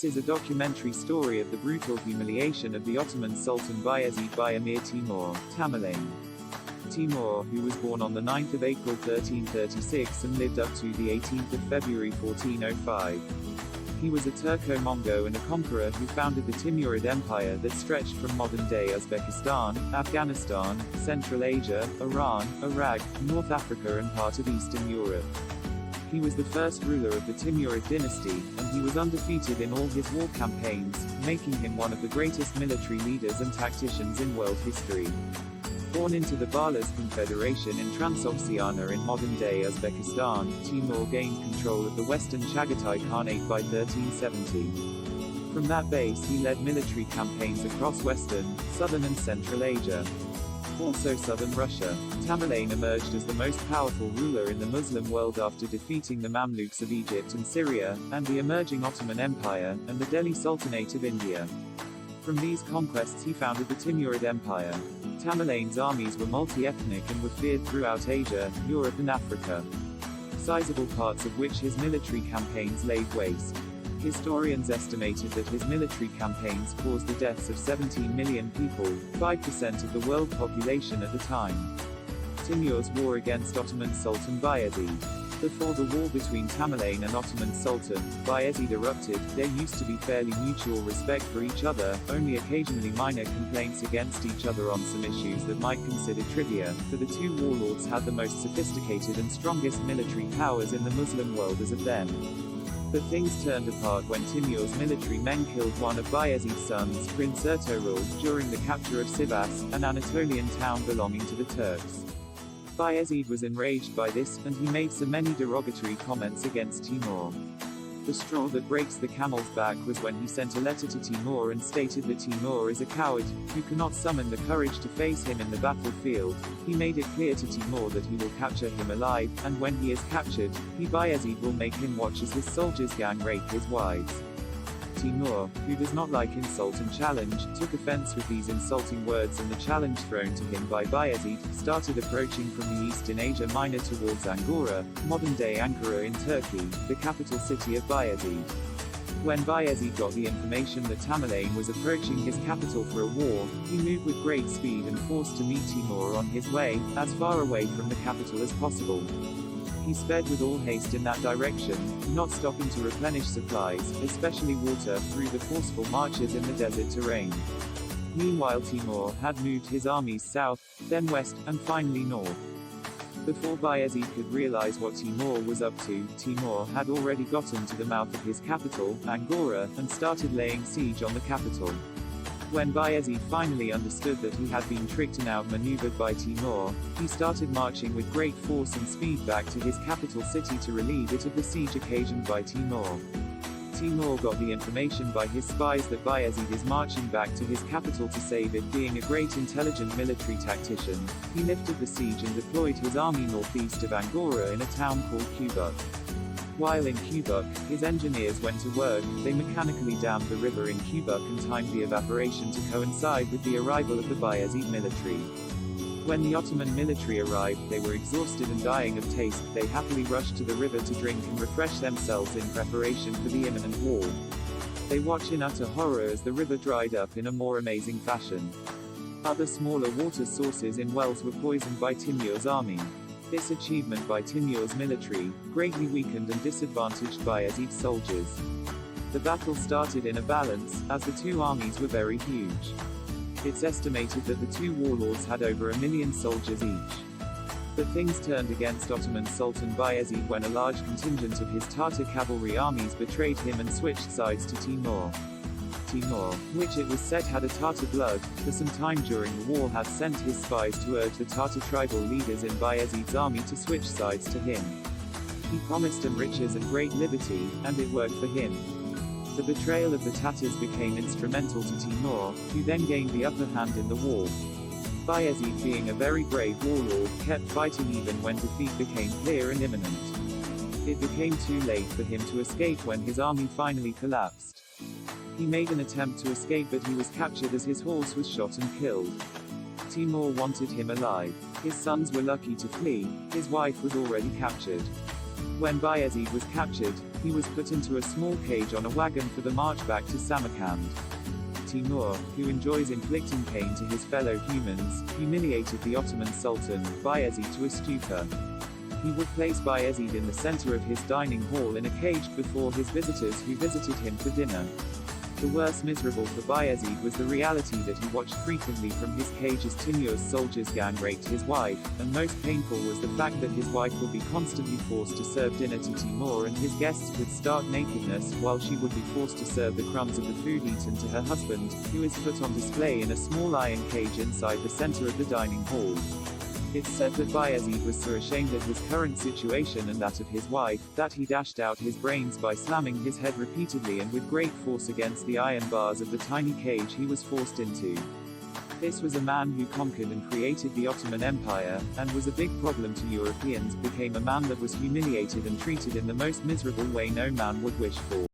is a documentary story of the brutal humiliation of the Ottoman Sultan Bayezid by Amir Timur, Tamerlane. Timur, who was born on the 9th of April 1336 and lived up to the 18th of February 1405. He was a Turco-Mongol and a conqueror who founded the Timurid Empire that stretched from modern-day Uzbekistan, Afghanistan, Central Asia, Iran, Iraq, North Africa and part of Eastern Europe. He was the first ruler of the Timurid dynasty, and he was undefeated in all his war campaigns, making him one of the greatest military leaders and tacticians in world history. Born into the Barlas Confederation in Transoxiana in modern-day Uzbekistan, Timur gained control of the western Chagatai Khanate by 1370. From that base he led military campaigns across western, southern and central Asia. Also southern Russia. Tamerlane emerged as the most powerful ruler in the Muslim world after defeating the Mamluks of Egypt and Syria, and the emerging Ottoman Empire, and the Delhi Sultanate of India. From these conquests he founded the Timurid Empire. Tamerlane's armies were multi-ethnic and were feared throughout Asia, Europe and Africa. Sizable parts of which his military campaigns laid waste. Historians estimated that his military campaigns caused the deaths of 17 million people, 5% of the world population at the time. Timur's war against Ottoman Sultan Bayezid. Before the war between Tamerlane and Ottoman Sultan Bayezid erupted, there used to be fairly mutual respect for each other, only occasionally minor complaints against each other on some issues that might consider trivia, for the two warlords had the most sophisticated and strongest military powers in the Muslim world as of then. But things turned apart when Timur's military men killed one of Bayezid's sons, Prince Ertoghrul, during the capture of Sivas, an Anatolian town belonging to the Turks. Bayezid was enraged by this, and he made so many derogatory comments against Timur. The straw that breaks the camel's back was when he sent a letter to Timur and stated that Timur is a coward, who cannot summon the courage to face him in the battlefield. He made it clear to Timur that he will capture him alive, and when he is captured, he Bayezid will make him watch as his soldiers gang rape his wives. Timur, who does not like insult and challenge, took offense with these insulting words, and the challenge thrown to him by Bayezid started approaching from the east in Asia Minor towards Angora, modern-day Ankara in Turkey, the capital city of Bayezid. When Bayezid got the information that Tamerlane was approaching his capital for a war, he moved with great speed and force to meet Timur on his way, as far away from the capital as possible. He sped with all haste in that direction, not stopping to replenish supplies, especially water, through the forceful marches in the desert terrain. Meanwhile Timur had moved his armies south, then west, and finally north. Before Bayezid could realize what Timur was up to, Timur had already gotten to the mouth of his capital, Angora, and started laying siege on the capital. When Bayezid finally understood that he had been tricked and outmaneuvered by Timur, he started marching with great force and speed back to his capital city to relieve it of the siege occasioned by Timur. Timur got the information by his spies that Bayezid is marching back to his capital to save it. Being a great intelligent military tactician, he lifted the siege and deployed his army northeast of Angora in a town called Kubuk. While in Kubuk, his engineers went to work. They mechanically dammed the river in Kubuk and timed the evaporation to coincide with the arrival of the Bayezid military. When the Ottoman military arrived, they were exhausted and dying of taste. They happily rushed to the river to drink and refresh themselves in preparation for the imminent war. They watched in utter horror as the river dried up in a more amazing fashion. Other smaller water sources in wells were poisoned by Timur's army. This achievement by Timur's military greatly weakened and disadvantaged Bayezid's soldiers. The battle started in a balance, as the two armies were very huge. It's estimated that the two warlords had over 1 million soldiers each. But things turned against Ottoman Sultan Bayezid when a large contingent of his Tatar cavalry armies betrayed him and switched sides to Timur. Timur, which it was said had a Tatar blood, for some time during the war had sent his spies to urge the Tatar tribal leaders in Bayezid's army to switch sides to him. He promised them riches and great liberty, and it worked for him. The betrayal of the Tatars became instrumental to Timur, who then gained the upper hand in the war. Bayezid, being a very brave warlord, kept fighting even when defeat became clear and imminent. It became too late for him to escape when his army finally collapsed. He made an attempt to escape, but he was captured as his horse was shot and killed. Timur wanted him alive. His sons were lucky to flee, his wife was already captured. When Bayezid was captured, he was put into a small cage on a wagon for the march back to Samarkand. Timur, who enjoys inflicting pain to his fellow humans, humiliated the Ottoman Sultan, Bayezid, to a stupor. He would place Bayezid in the center of his dining hall in a cage before his visitors who visited him for dinner. The worst miserable for Bayezid was the reality that he watched frequently from his cage as Timur's soldiers gang raped his wife, and most painful was the fact that his wife would be constantly forced to serve dinner to Timur and his guests with stark nakedness, while she would be forced to serve the crumbs of the food eaten to her husband, who is put on display in a small iron cage inside the center of the dining hall. It's said that Bayezid was so ashamed of his current situation and that of his wife, that he dashed out his brains by slamming his head repeatedly and with great force against the iron bars of the tiny cage he was forced into. This was a man who conquered and created the Ottoman Empire, and was a big problem to Europeans, became a man that was humiliated and treated in the most miserable way no man would wish for.